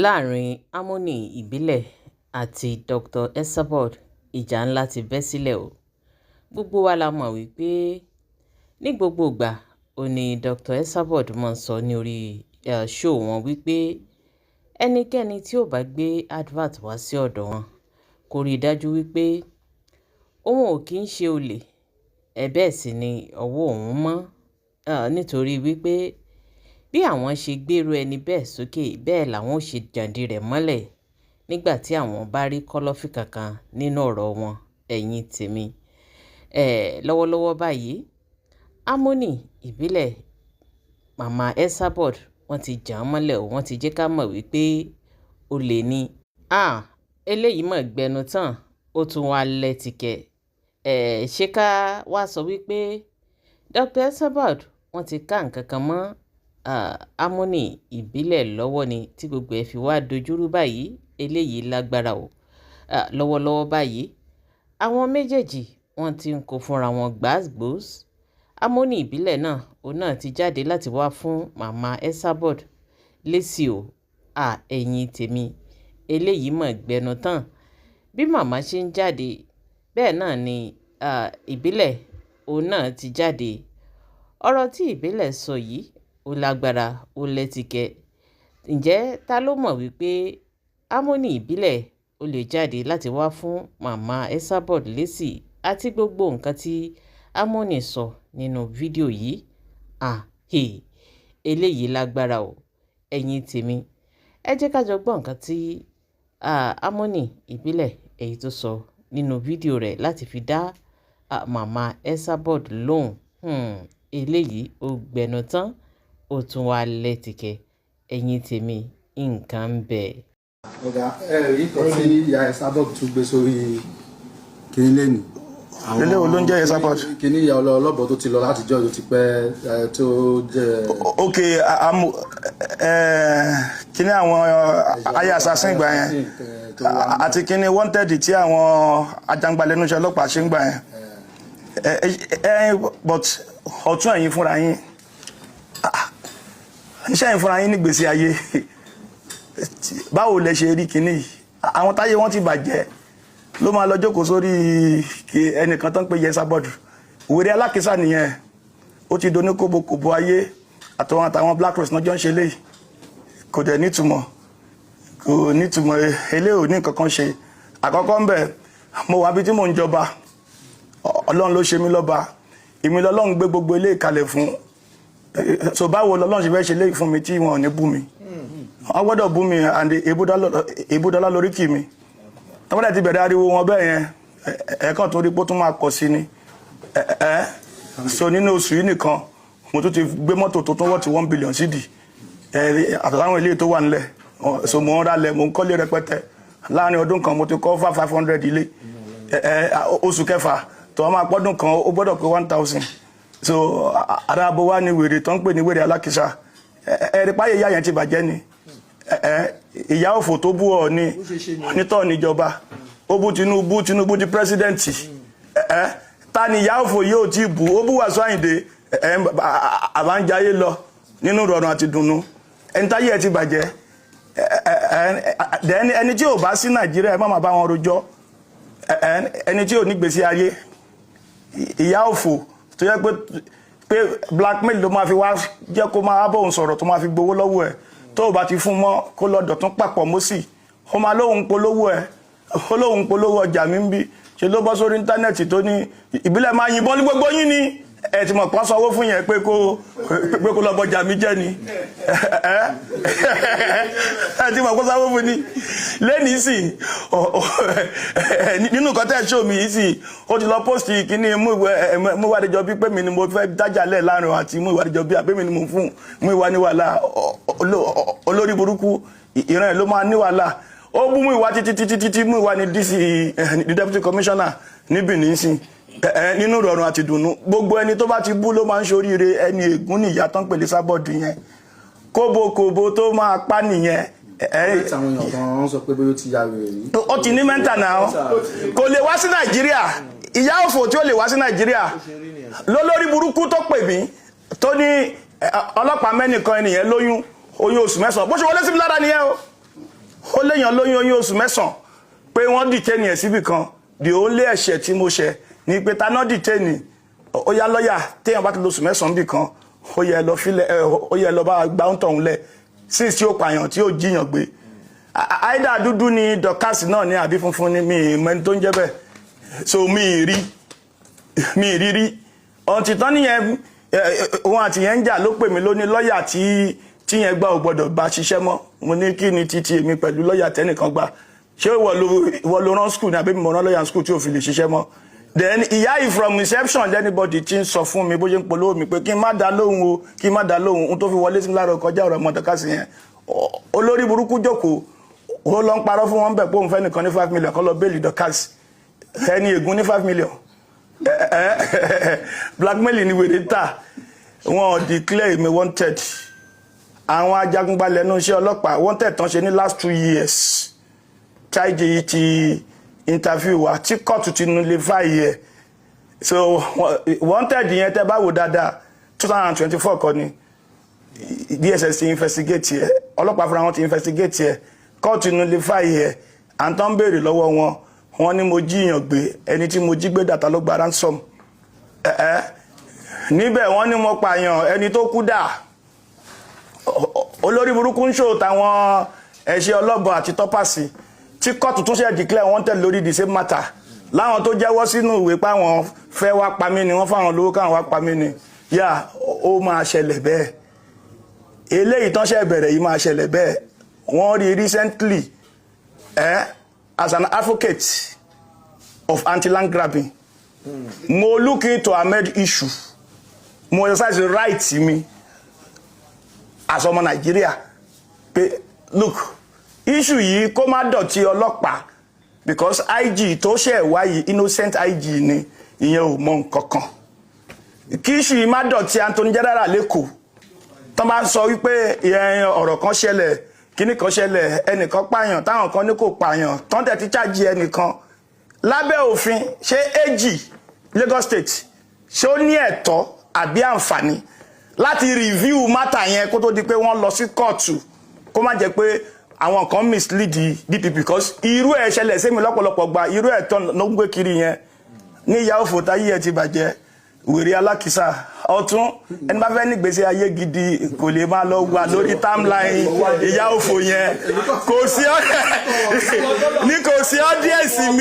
láàrin harmony ìbílẹ̀ àti Dr. Esabod ìjà ńlá ti bẹ́ sílẹ̀ o. Gbogbo wa la mọ̀ wípé ní gbogbo ìgbà ó ní Dr. Esabod máa ń sọ ní orí show wọn wípé ẹnikẹ́ni tí ò bá gbé advert wá sí ọ̀dọ̀ wọn kó rí i dájú wípé òun ò kí ń ṣe olè, bẹ́ẹ̀ sì ni ọwọ́ òun mọ́, nítorí wípé bí àwọn ṣe gbèrú ẹni bẹ́ẹ̀ sókè bẹ́ẹ̀ làwọn ò ṣe jàǹdí rẹ̀ mọ́lẹ̀ nígbà tí àwọn bá rí kọ́lọ́fì kankan nínú ọ̀rọ̀ wọn. Ẹ̀yin tèmi, lọ́wọ́lọ́wọ́ báyìí harmony ìbílẹ̀ mama Esabod wọ́n ti jà án mọ́lẹ̀ o, wọ́n ti jẹ́ ká mọ̀ wípé olè ni. Eléyìí mọ̀ gbẹnu tán ó tún wá lẹ́tìkẹ́. Ṣé ká wá sọ wípé Dr. Esabod wọ́n ti ká nǹkan kan mọ́ harmony ìbílẹ̀ lọ́wọ́ ni tí gbogbo ẹ̀ fi wá dojúrú báyìí? Eléyìí lágbára o. Lọ́wọ́lọ́wọ́ báyìí àwọn méjèèjì wọ́n ti ń kó fúnra wọn gbàgbós. harmony ìbílẹ̀ náà òun náà ti jáde láti wá fún mama Esabod lésì o. Ẹ̀yin tèmi, eléyìí mọ̀ gbẹnu tán. Bí màmá ṣe ń jáde bẹ́ẹ̀ náà ni ìbílẹ̀ òun náà ti jáde. Ọ̀rọ̀ tí ìbílẹ̀ sọ yìí ó lágbára, ó lẹ́tìkẹ́. Ǹjẹ́ ta ló mọ̀ wípé harmony ìbílẹ̀ ó lè jáde láti wá fún mama Esabod lésì àti gbogbo nǹkan tí harmony sọ nínú fídíò yìí? Eléyìí lágbára o. Ẹ̀yin tèmi, ẹ jẹ́ ká jọ gbọ́ nǹkan tí harmony ìbílẹ̀ èyí tó sọ nínú fídíò rẹ̀ láti fi dá mama Esabod lóhùn. Eléyìí ó gbẹnu tán ó tún wá lẹ́tìkẹ́. Ẹ̀yin tèmi, nǹkan ń bẹ. Ọ̀gá rí kan tí ìyá Esabod tún gbé sórí kìnní lẹ́nu. Ilé wo ló ń jẹ́ Esabod? Kìnní ìyá ọlọ́bọ̀ tó ti lọ láti jọ́ tó ti pẹ́ tó jẹ́. Ok, kìnní àwọn ayé assassin ìgbà yẹn àti kìnní wanted tí àwọn ajangbalẹ̀núṣẹ́ ọlọ́pàá ṣe ń gbà yẹn. But ọ̀tún ẹ̀yin fúnra yín iṣẹ́ yín fúnra yín nígbésí ayé báwo lẹ ṣe rí kìnní yìí? Àwọn táyé wọn ti bàjẹ́ ló máa lọ jókòó sórí ẹnìkan tó ń pè Esabod. Wèrè alákìísà nìyẹn, ó ti doní kóbokòbo ayé àtàwọn Black Rose náà jọ ń ṣe léyìí. Kò dẹ̀ nítumọ̀, kò nítumọ̀, eléyìí ò ní nǹkan kan ṣe. Àkọ́kọ́ ń bẹ̀, mo wà bí tí mò ń jọba, Ọlọ́run ló ṣe mí lọ́ba, èmi lọ́lọ́run gbé gbogbo ilé ìkalẹ̀ fún. So báwo lọ́lọ́run ṣe fẹ́ ṣe léyìí fún mi tí wọn ò ní bú mi? Wọ́n gbọ́dọ̀ bú mi and ebúdọ́lá lórí kì mi. Tọ́wọ́dẹ̀ ti bẹ̀rẹ̀ ariwo wọn bẹ́ẹ̀ yẹn, ẹ̀ẹ̀kan tó rí pé ó tún máa kọ̀ sí ni. So nínú oṣù yìí nìkan mo tún ti gbé mọ́tò tó tún wọ́n ti 1 billion sídì àtàwọn ilé tó wà nílẹ̀. So mo ń ralẹ̀, mo ń kọ́lé rẹpẹtẹ. Láàárín ọdún kan mo ti kọ́ 500 ilé. Oṣù kẹfà tó máa pọ́dún kan ó gbọ́dọ̀ pé 1000. So adábo wa ni wèrè tó ń pè ní wèrè alákìísà. Ẹ̀rí páyé ìyá yẹn ti bàjẹ́ ni. Ìyá òfò tó bú ọ ní onítọ̀ níjọba, ó bú Tinubu di pírẹsidẹ́ǹtì. Ta ni ìyá òfò yóò ti bú? Ó bú Wasiu Ayinde àbájáyé lọ nínú rọrùn àti dùnnú. Ẹni táyé ẹ ti bàjẹ́. Ẹni tí ò bá sí Nàìjíríà ẹ má máa bá wọn rojọ́. Ẹni tí ò ní gbèsè ayé, ìyá òfò tó yẹ pé blackmail ló máa fi wá jẹ́ kó máa bóun sọ̀rọ̀ tó máa fi gbowó lọ́wọ́ ẹ̀. Tó bá ti fún mọ́ kó lọ́dọ̀ tún papọ̀ mọ́sí, ó máa lóhun polówó ẹ̀, ó lóhun polówó ọjà mi ń bí. Ṣe ló bọ́ sórí íńtánẹ́ẹ̀tì tó ní ìbílẹ̀ máa yìnbọn ní gbogbo yín ni. Ẹ ti mọ̀ pọ́n sanwó fún yẹn pé kó lọ bọjà mi jẹ́ ni. Ẹ ti mọ̀ pọ́n sanwó fún ni. Lẹ́nìí sì nínú nǹkan tẹ́ ṣó mi yìí sì ó ti lọ post kíní mú ìwádìíjọ bí pé mi ni mo fẹ́ dájàlẹ̀ láàrin àti mú ìwádìíjọ bí abé mi ni mo fún mú ìwà ní wàhálà olórí burúkú ìran ẹ̀ ló máa ní wàhálà. Ó bú mú ìwà títí mú ìwà ní DC ní deputy commissioner ní Benin sí nínú ìrọ̀rùn àti dùnnú. Gbogbo ẹni tó bá ti bú ló máa ń ṣoríire. Ẹni ègún ni ìyá tó ń pè ní Esabod yẹn, kóbokòbo tó máa pa nìyẹn. Àwọn èèyàn kan sọ pé bóyá ó ti ya wèrè rí. Ó ti ní mẹ́ńtà náà, kò lè wá sí Nàìjíríà. Ìyá òfò tí ó lè wá sí Nàìjíríà lólórí burúkú tó pè mí tó ní ọlọ́pàá mẹ́nìkan ẹnìyẹn lóyún oyún oṣù 9 bó ṣe wọlé sí mi lára nìyẹn o. léèyàn lóyún oyún oṣù 9 pé wọ́n detain ẹ̀ síbì kan the only ẹ̀ṣẹ̀ tí mo ṣẹ̀ ni pé ta náà detain ó yá lọ́ọ̀yà téèyàn bá ti lo oṣù 9 bì kan ó yẹ lọ bá gbá ń tọ̀hún lẹ̀ since tí ó pààyàn tí ó jíyàn gbé àìdá dúdú ni Dorcas náà ní àbí funfun ni mi mẹ́ni tó ń jẹ́ bẹ́ẹ̀ so mi rí ọ̀tí tán nìyẹn òun àti yẹn ń jà ló pè mí lóní lọ́ọ̀yà tí yẹn gbà ò gbọ́dọ̀ bá ṣiṣẹ́ mọ́ mo ní kí ni títí èmi pẹ̀lú lọ́ọ̀yà tẹ́nìkan gbà ṣé ìwọ ló rán school ní àbí mo rán lọ́ọ̀yà school tí ò fi lè ṣiṣẹ́ mọ́ then ìyá yìí from reception anybody ti ń sọ fún mi bó ṣe ń polówó mi pé kí n má dá lóhùn o kí n má dá lóhùn ohun tó fi wọlé sí mi lára kọjá ọ̀rọ̀ Dorcas yẹn olórí burúkú jókòó ó lọ ń parọ́ fún wọn bẹ̀ pé òun fẹ́ nìkan ní 5 million kọ́ lọ bẹ́ẹ̀lì Dorcas ẹni ègún ní 5 million blackmail ni wèrè ta wọn declare me wanted àwọn ajagunbalẹ̀ nínú iṣẹ́ ọlọ́pàá wanted tán ṣe ní last 2 years táìjì ti interview wa tí kóòtù ti nullify yẹ so wanted yẹn tẹ́ bá wò dáadáa 2024 kọ́ ni DSS ti investigate yẹ ọlọ́pàá fúnra wọn ti investigate yẹ kóòtù nullify yẹ à ń tán béèrè lọ́wọ́ wọn ní mo jíyàn gbé ẹni tí mo jí gbé dàtà ló gba ransom níbẹ̀ wọ́n ní mo pààyàn ẹni tó kú dà olórí burúkú ń ṣò táwọn ẹ̀ṣẹ̀ ọlọ́bọ̀ àti tọ́pàsì tí kóòtù tún ṣe declare wanted lórí the same matter láwọn tó jẹ́wọ́ sínú ìwé páwọn fẹ́ wá pa mí ni wọ́n fáwọn lówó káwọn wá pa mí ni yà ó máa ṣẹlẹ̀ bẹ́ẹ̀ eléyìí tán ṣe bẹ̀rẹ̀ yìí máa ṣẹlẹ̀ bẹ́ẹ̀ wọ́n rí recently as an advocate of anti-land grabbing mo look into Ahmed issue mo exercise the right mi as ọmọ Nàìjíríà pé look issue yìí kó má dọ̀tí ọlọ́pàá because IG tó ṣe wáyé innocent IG ni ìyẹn ò mọ nǹkankan kí issue yìí má dọ̀tí Anthony General lẹ́kọ̀ọ́ tán bá ń sọ wípé ọ̀rọ̀ kan ṣẹlẹ̀ kíní kan ṣẹlẹ̀ ẹnìkan pààyàn táwọn kan ní kò pààyàn tán tẹ̀ ti chájì ẹnìkan lábẹ́ òfin ṣé AG Lagos State ṣé ó ní ẹ̀tọ́ àbí àǹfààní láti review matter yẹn kó tó di pé wọ́n lọ sí kóòtù kó má jẹ́ pé àwọn kan mislead DPP because irú ẹ̀ ṣẹlẹ̀ sí mi lọ́pọ̀lọpọ̀ gba irú ẹ̀ tán ló ń gbé kiri yẹn ní ìyá òfò táyé ẹ̀ ti bàjẹ́ wèrè alákìsà ọ̀tún ẹni bá fẹ́ ní gbèsè ayé gidi kò lè máa lọ wà lórí timeline ìyá òfò yẹn kò sí ọ́díẹ̀sì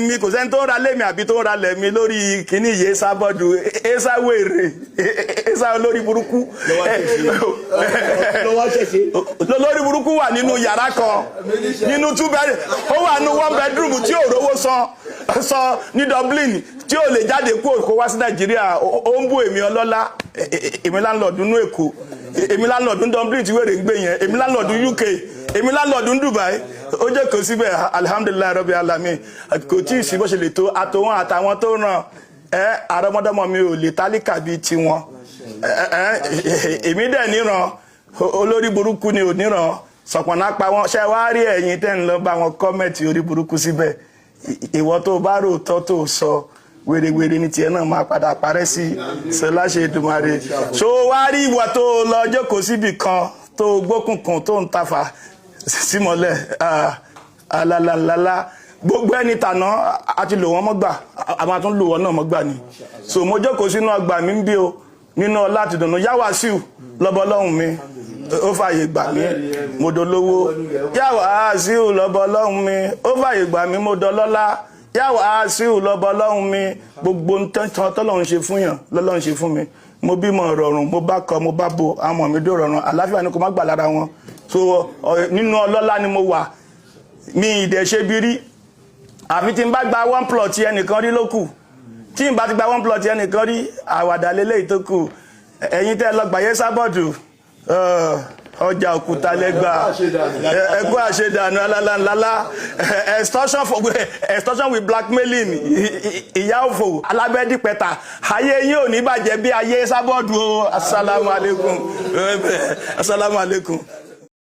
mi kò sẹ́ni tó ń ra lẹ́mi àbí tó ń ra lẹ́mi lórí kíní yé sábọ́dù ẹ́sà wèrè ẹ́sà olórí burúkú lórí burúkú wà nínú yàrá kan nínú 2 bedroom ó wà nínú 1 bedroom tí ò rówó san ní Dublin tí ò lè jáde kó wá sí Nàìjíríà ó ń bú èmi ọlọ́lá èmi láńlọ́ọ̀dù nínú Èkó èmi láńlọ́ọ̀dù ní Dublin tí wèrè ń gbé yẹn èmi láńlọ́ọ̀dù UK èmi láńlọ́ọ̀dù ní Dubai ó jẹ́ kó síbẹ̀ alhamdulilayi rabbi alamin kò tí ì sí bó ṣe lè tó àtòwọn àtàwọn tó ràn àrọmọdọ́mọ mi ò lè tálíkà bíi tiwọn èmi dẹ̀ níran olórí burúkú ni ò níran sọ̀pọ̀nà pa wọn ṣe wá rí ẹ̀yin tẹ́ ń lọ bá wọn kọ́mẹ̀tì orí burúkú síbẹ̀ ìwọ tó bá rò tọ́ tó sọ wèrèwèrè ní tiẹ̀ náà máa padà parẹ́ sí ṣọláṣẹ Èdùmàrè so wá rí ìwọ tó lọ jókòó síbì kan tó gbókùnkùn tó ń tafà símọ́lẹ̀ alalala gbogbo ẹni tàná àti lò wọ́n mọ́gbà a máa tún lò wọ́n náà mọ́gbà ni so mo jókòó sínú ọgbà mi ń bí o nínú ọlá àti dùnú Yáwàsíù lọ́bọ lọ́hùn mi ó fàyè gbà mí mo dolówó Yáwàsíù lọ́bọ lọ́hùn mi ó fàyè gbà mí mo dọlọ́lá Yáwàsíù lọ́bọ lọ́hùn mi gbogbo tọ́lọ́hun ṣe fún yàn lọ́lọ́hun ṣe fún mi mo bímọ rọrùn mo bá kọ mo bá bo àwọn ọmọ mi dó rọrùn àlàáfíà ni kò má gbà lára wọn so nínú ọlọ́lá ni mo wà mi ìdẹ̀ ṣe bí rí àfi tí n bá gba 1 plot ẹnìkan rí lókù tí n bá ti gba 1 plot ẹnìkan rí àwàdà lélẹ́yìí tó kù ẹ̀yin tẹ́ lọ gbàyé sábọ̀dù ọjà òkúta lẹ́gbà ẹ̀kọ́ àṣedànù alálàńlálá extortion with blackmailing ìyá òfò alábẹ́dìpẹ̀ta ayé yín ò ní bàjẹ́ bí ayé sábọ̀dù o assalamu alaikum.